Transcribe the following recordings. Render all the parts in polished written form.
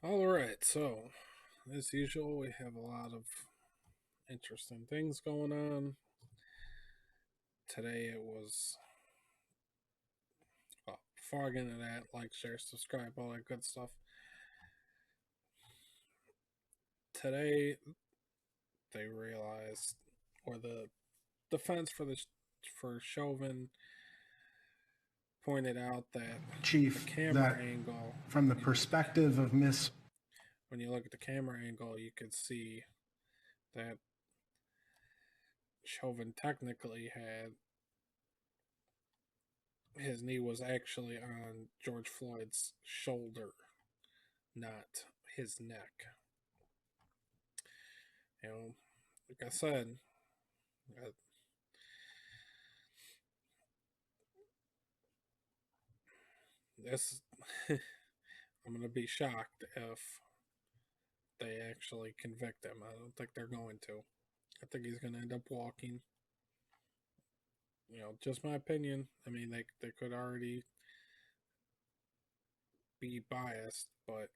All right, so as usual, we have a lot of interesting things going on. Today it was, well, before I get into that, like, share, subscribe, all that good stuff. Today they realized, or the defense for Chauvin pointed out that the Chief, camera that angle, from the perspective of Miss when you look at the camera angle, you could see that Chauvin technically had his knee was actually on George Floyd's shoulder, not his neck. You know, like I said, uh, this I'm gonna be shocked if they actually convict him. I don't think they're going to. I think he's gonna end up walking. Just my opinion. I mean, they could already be biased, but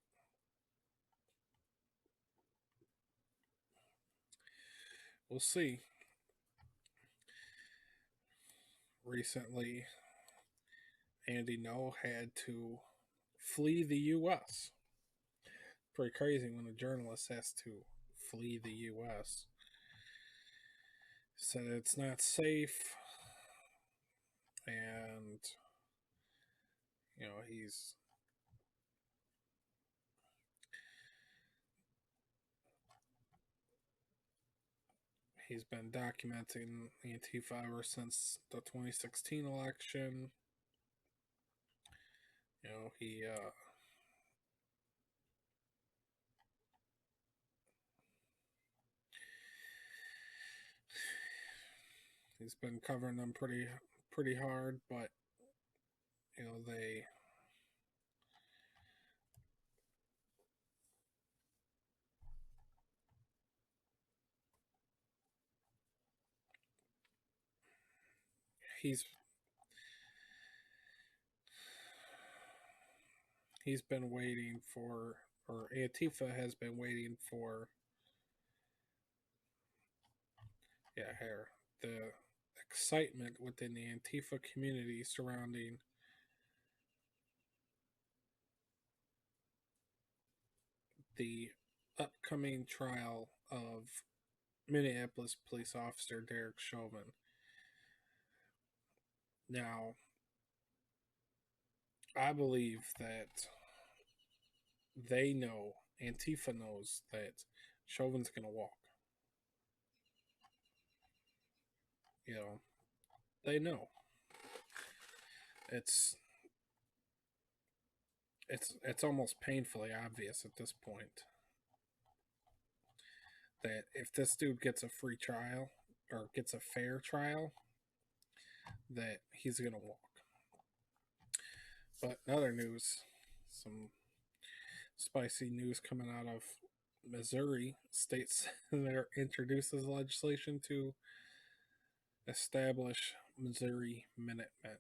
we'll see. Recently, Andy No had to flee the U.S. Pretty crazy when a journalist has to flee the U.S. Said it's not safe, and he's been documenting Antifa ever since the 2016 election. He's been covering them pretty hard, but they he's he's been waiting for, or Antifa has been waiting for, here, the excitement within the Antifa community surrounding the upcoming trial of Minneapolis police officer Derek Chauvin. Now, I believe that they know, Antifa knows that Chauvin's going to walk. They know. It's it's almost painfully obvious at this point that if this dude gets a free trial or gets a fair trial, that he's going to walk. But in other news, some spicy news coming out of Missouri. State senator introduces legislation to establish Missouri Minutemen.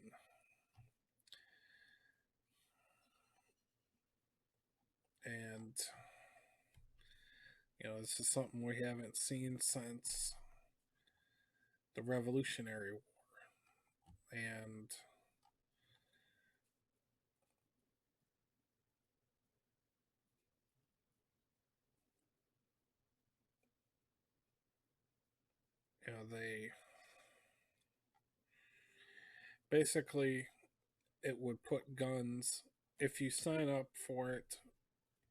And, this is something we haven't seen since the Revolutionary War. And, they basically, it would put guns, if you sign up for it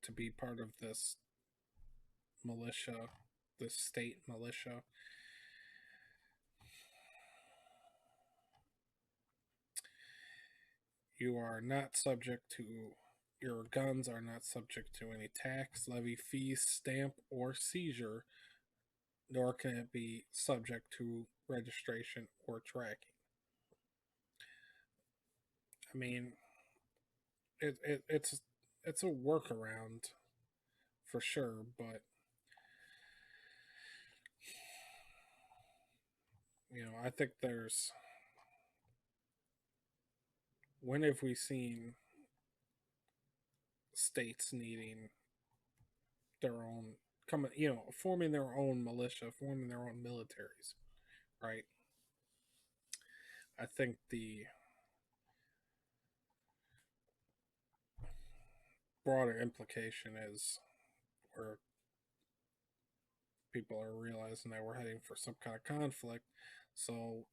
to be part of this militia, this state militia, you are not subject to, your guns are not subject to any tax, levy, fees, stamp, or seizure, nor can it be subject to registration or tracking. I mean, it's a workaround for sure, but I think there's, when have we seen states needing their own coming, forming their own militia, forming their own militaries, right? I think the broader implication is where people are realizing that we're heading for some kind of conflict, so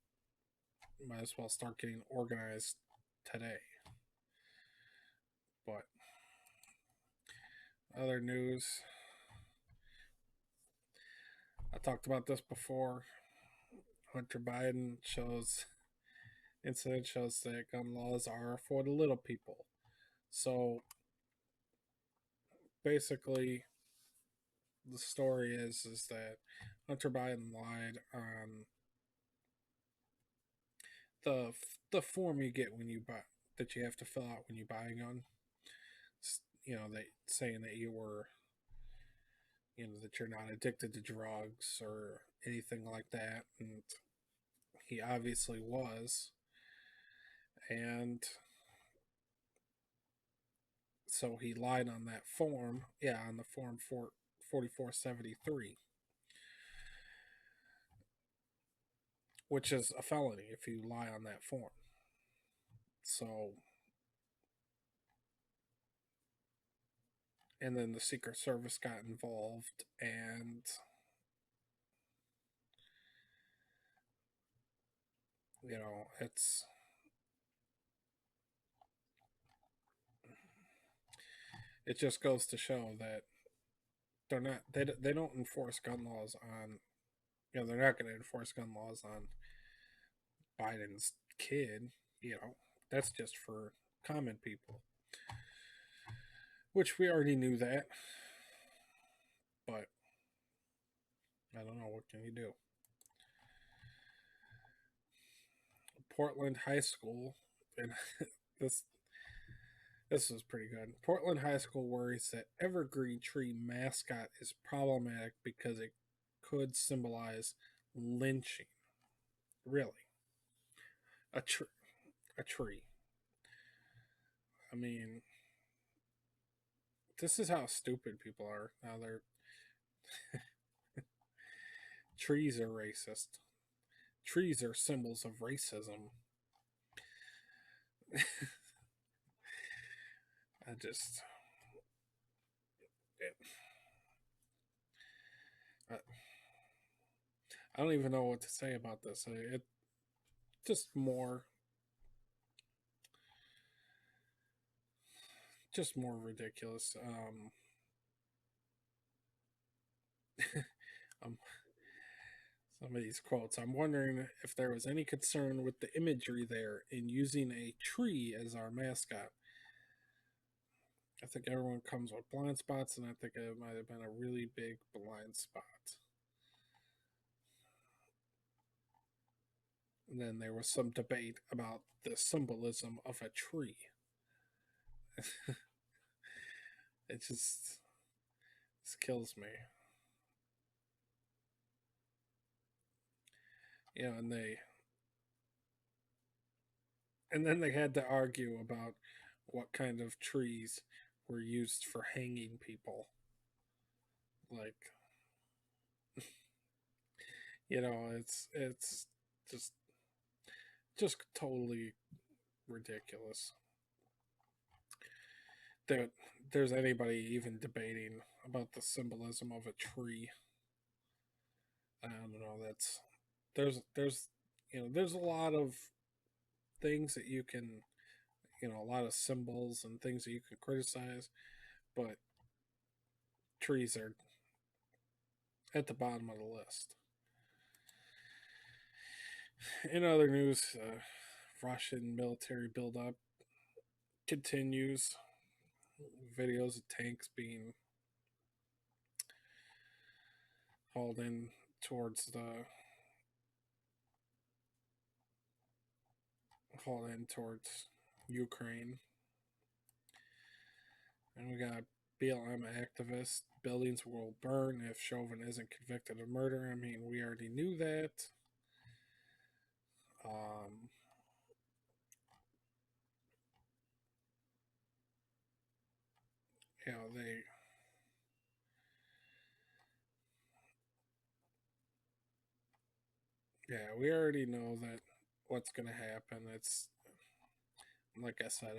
might as well start getting organized today. But other news, I talked about this before. Hunter Biden incident shows that gun laws are for the little people. So basically, the story is that Hunter Biden lied on the the form you get when you buy that you have to fill out when you buy a gun. They saying that that you're not addicted to drugs or anything like that, and he obviously was. And so he lied on that form. Yeah, on the form 4473, which is a felony if you lie on that form. So, and then the Secret Service got involved, and it's it just goes to show that they don't enforce gun laws on they're not going to enforce gun laws on Biden's kid. That's just for common people, which we already knew that. But I don't know, what can you do? Portland High School, and this this is pretty good. Portland High School worries that evergreen tree mascot is problematic because it could symbolize lynching. Really, a tree, a tree. I mean, this is how stupid people are now. They're trees are racist. Trees are symbols of racism. I just, it, I, I don't even know what to say about this. It just more, ridiculous. Um, some of these quotes. I'm wondering if there was any concern with the imagery there in using a tree as our mascot. I think everyone comes with blind spots, and I think it might have been a really big blind spot. And then there was some debate about the symbolism of a tree. It just kills me. And then they had to argue about what kind of trees were used for hanging people. Like, it's just totally ridiculous that there's anybody even debating about the symbolism of a tree. I don't know. There's a lot of things that you can, a lot of symbols and things that you can criticize, but trees are at the bottom of the list. In other news, Russian military buildup continues. Videos of tanks being hauled in towards Ukraine. And we got BLM activists. Buildings will burn if Chauvin isn't convicted of murder. I mean, we already knew that. Um, they Yeah, we already know that what's going to happen. It's like I said,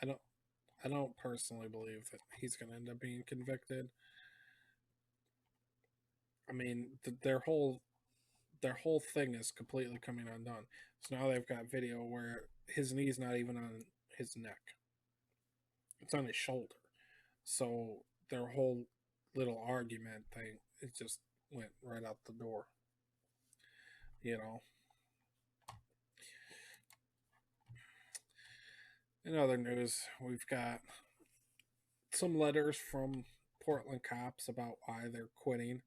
I don't personally believe that he's going to end up being convicted. I mean, their whole thing is completely coming undone. So now they've got video where his knee's not even on his neck; it's on his shoulder. So their whole little argument thing, it just went right out the door. You know. In other news, we've got some letters from Portland cops about why they're quitting.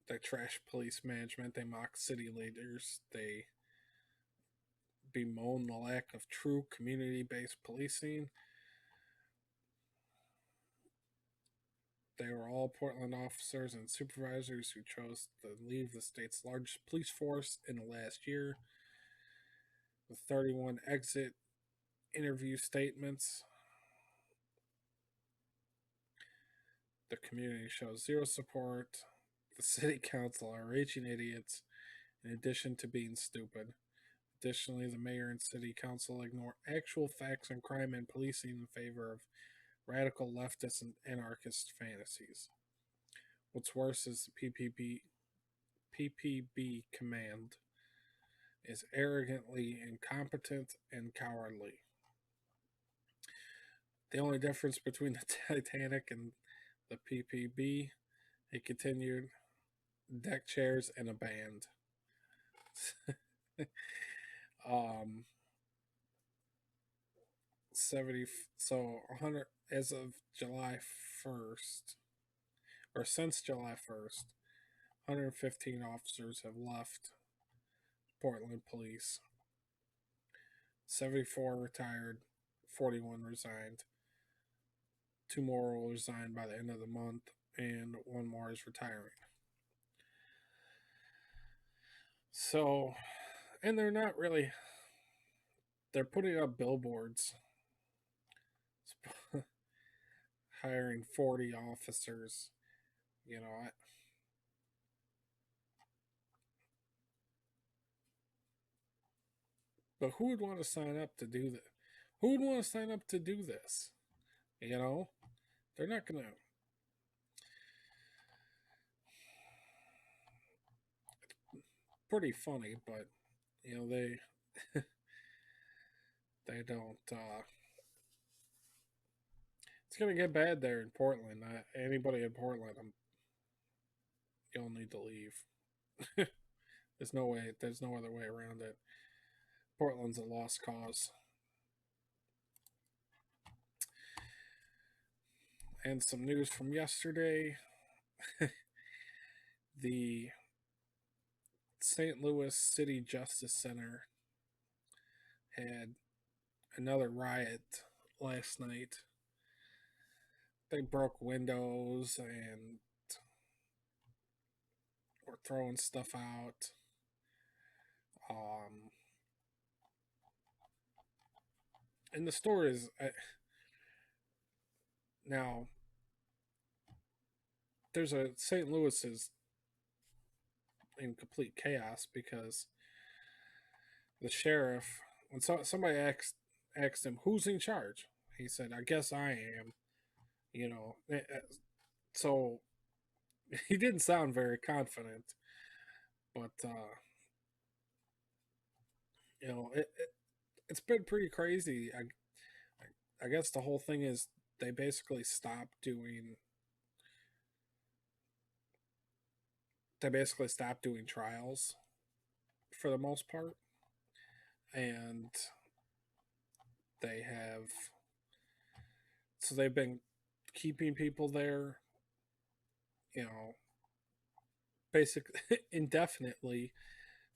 They trash police management. They mock city leaders. They bemoan the lack of true community based policing. They were all Portland officers and supervisors who chose to leave the state's largest police force in the last year. With 31 exit interview statements, the community shows zero support. The city council are raging idiots in addition to being stupid. Additionally, the mayor and city council ignore actual facts on crime and policing in favor of radical leftist and anarchist fantasies. What's worse is the PPB command is arrogantly incompetent and cowardly. The only difference between the Titanic and the PPB, he continued, deck chairs and a band. um 70 so 100 as of July 1st, or since July 1st, 115 officers have left Portland police. 74 retired, 41 resigned. Two more will resign by the end of the month, and one more is retiring. So, and they're not really, they're putting up billboards hiring 40 officers. You know, but who would want to sign up to do that? Who would want to sign up to do this? You know, they're not going to. Pretty funny, but you know they don't. It's gonna get bad there in Portland. Anybody in Portland, you'll need to leave. There's no way. There's no other way around it. Portland's a lost cause. And some news from yesterday: the St. Louis City Justice Center had another riot last night. They broke windows and were throwing stuff out. Um, and the story is now there's a St. Louis is in complete chaos because the sheriff, when somebody asked him who's in charge, he said, "I guess I am." You know, so he didn't sound very confident, but you know, it's been pretty crazy. I guess the whole thing is they basically stopped doing. They basically stopped doing trials for the most part, and they have so they've been keeping people there, you know, basically indefinitely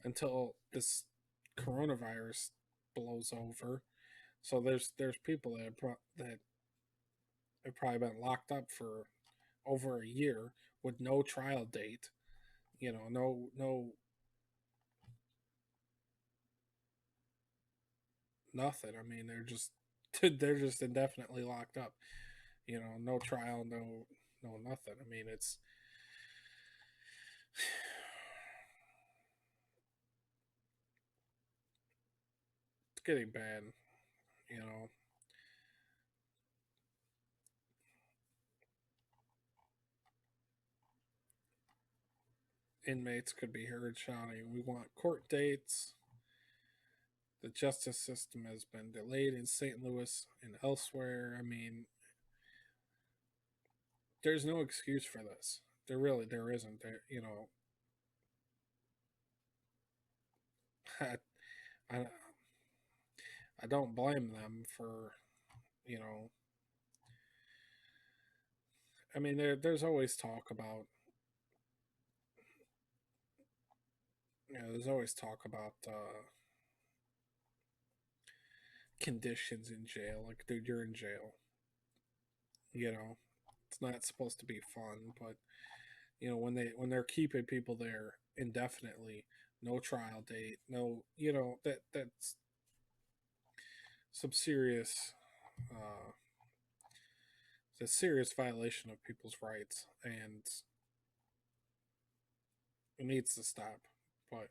until this coronavirus blows over. So there's people that have probably been locked up for over a year with no trial date. You know, no nothing. I mean, they're just indefinitely locked up. You know, no trial, no nothing. I mean, It's getting bad, you know. Inmates could be heard shouting, "We want court dates." The justice system has been delayed in St. Louis and elsewhere. I mean, there's no excuse for this. There isn't. I, I I don't blame them for, you know. I mean, there's always talk about, there's always talk about conditions in jail. Like, dude, you're in jail. You know, it's not supposed to be fun, but when they're keeping people there indefinitely, no trial date, no, that's some serious, uh, it's a serious violation of people's rights, and it needs to stop. But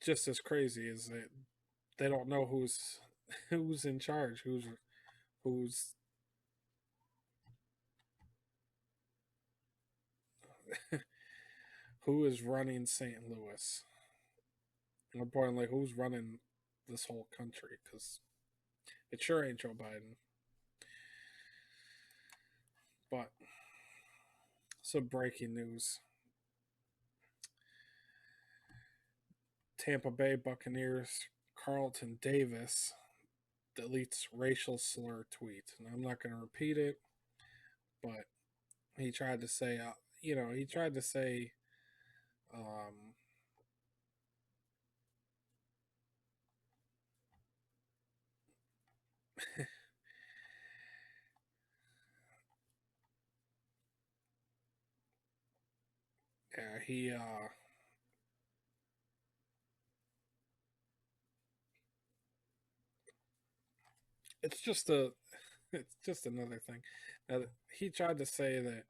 just as crazy is that they don't know who's in charge, who's who is running St. Louis. More importantly, who's running this whole country? Because it sure ain't Joe Biden. But some breaking news: Tampa Bay Buccaneers Carlton Davis deletes racial slur tweet, and I'm not going to repeat it, but he tried to say, he tried to say, um, yeah, it's just a, it's just another thing. Now, he tried to say that,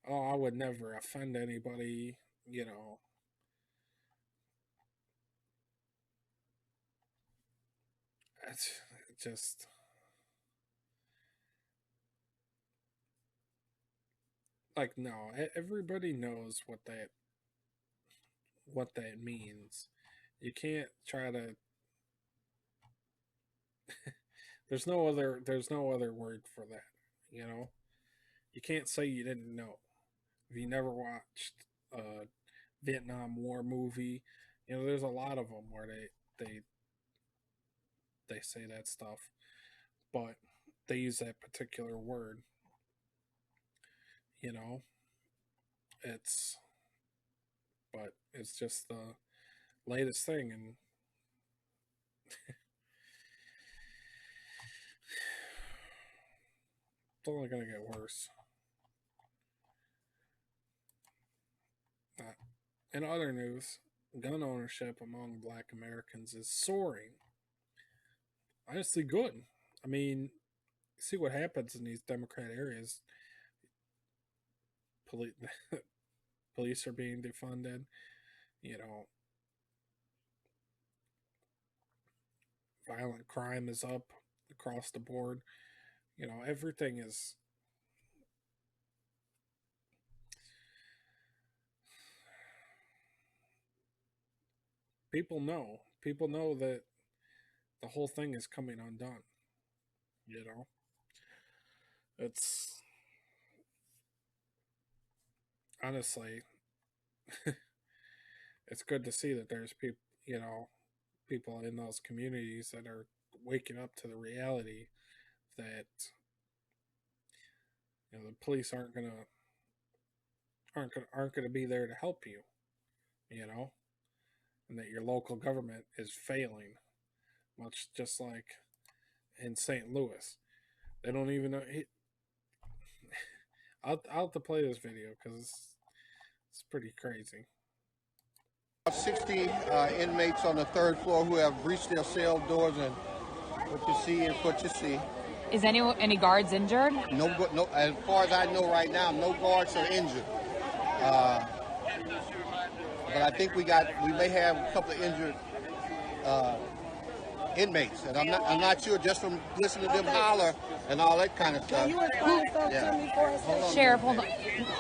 oh, I would never offend anybody, you know. It's just like, no, everybody knows what that means. You can't try to. There's no other word for that. You know, you can't say you didn't know if you never watched a Vietnam War movie. There's a lot of them where they say that stuff, but they use that particular word. You know, it's but it's just the latest thing, and it's only gonna get worse. Uh, in other news, gun ownership among Black Americans is soaring. Honestly, good. I mean, see what happens in these Democrat areas. Police, police are being defunded. You know, violent crime is up across the board. Everything is. People know. People know that the whole thing is coming undone. You know, it's honestly, it's good to see that there's people. People in those communities that are waking up to the reality that the police aren't gonna be there to help you. You know, and that your local government is failing, much just like in St. Louis. They don't even know. I'll have to play this video because it's pretty crazy. 60 inmates on the third floor who have breached their cell doors, and what you see is what you see. Is any guards injured? No. As far as I know right now, no guards are injured. But I think we may have a couple of injured inmates, and I'm not sure just from listening to them holler and all that kind of stuff. Sheriff, hold on.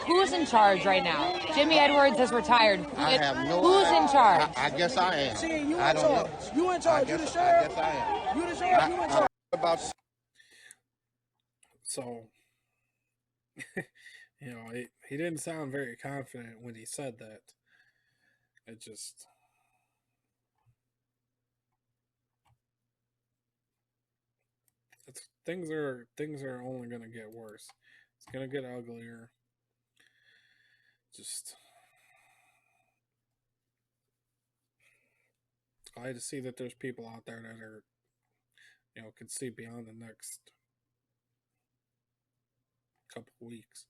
Who's in charge right now? Jimmy Edwards has retired. I have no Who's idea. in charge? I guess I am. I don't know. You in charge? You the sheriff? I guess I am. You the sheriff? You in charge? About So, he didn't sound very confident when he said that. It just. Things are only going to get worse. It's going to get uglier. Just glad to see that there's people out there that are, can see beyond the next couple of weeks.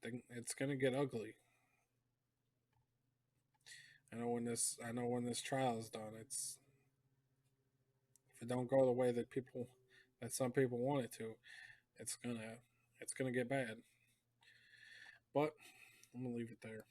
It's going to get ugly. I know when this trial is done, if it don't go the way that some people want it to, it's gonna get bad. But I'm gonna leave it there.